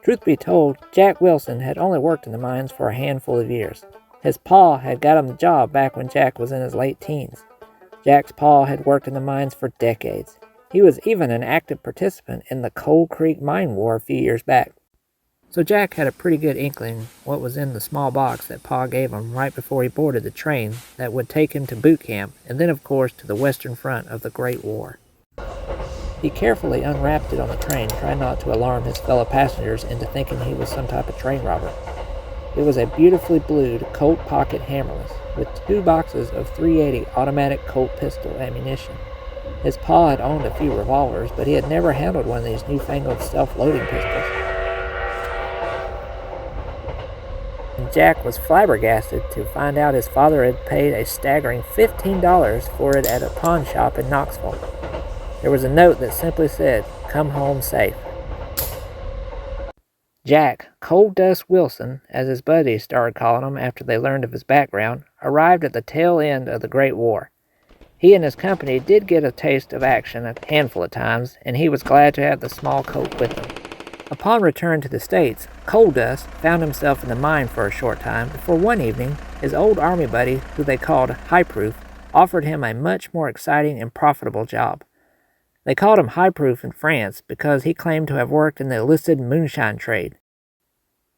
Truth be told, Jack Wilson had only worked in the mines for a handful of years. His pa had got him the job back when Jack was in his late teens. Jack's pa had worked in the mines for decades. He was even an active participant in the Coal Creek Mine War a few years back. So Jack had a pretty good inkling what was in the small box that Pa gave him right before he boarded the train that would take him to boot camp and then of course to the western front of the Great War. He carefully unwrapped it on the train, trying not to alarm his fellow passengers into thinking he was some type of train robber. It was a beautifully blued Colt Pocket Hammerless with 2 boxes of .380 automatic Colt pistol ammunition. His pa had owned a few revolvers, but he had never handled one of these newfangled self-loading pistols. And Jack was flabbergasted to find out his father had paid a staggering $15 for it at a pawn shop in Knoxville. There was a note that simply said, "Come home safe." Jack, Coal Dust Wilson, as his buddies started calling him after they learned of his background, arrived at the tail end of the Great War. He and his company did get a taste of action a handful of times, and he was glad to have the small Colt with him. Upon return to the States, Coal Dust found himself in the mine for a short time before one evening his old army buddy, who they called High Proof, offered him a much more exciting and profitable job. They called him High Proof in France because he claimed to have worked in the illicit moonshine trade.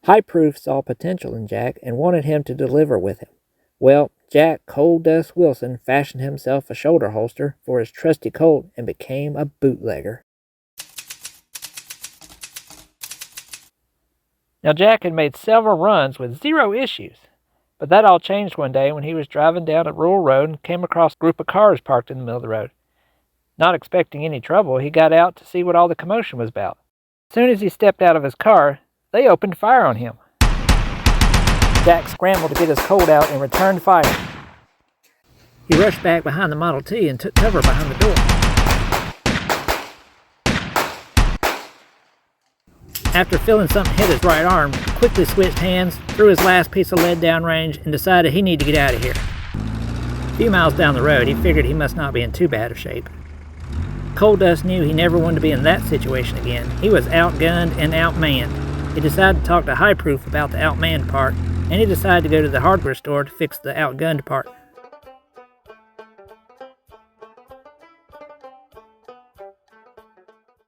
High Proof saw potential in Jack and wanted him to deliver with him. Well, Jack Coal Dust Wilson fashioned himself a shoulder holster for his trusty Colt and became a bootlegger. Now Jack had made several runs with 0 issues, but that all changed one day when he was driving down a rural road and came across a group of cars parked in the middle of the road. Not expecting any trouble, he got out to see what all the commotion was about. As soon as he stepped out of his car, they opened fire on him. Jack scrambled to get his Colt out and returned fire. He rushed back behind the Model T and took cover behind the door. After feeling something hit his right arm, he quickly switched hands, threw his last piece of lead downrange, and decided he needed to get out of here. A few miles down the road, he figured he must not be in too bad of shape. Coal Dust knew he never wanted to be in that situation again. He was outgunned and outmanned. He decided to talk to High Proof about the outmanned part, and he decided to go to the hardware store to fix the outgunned part.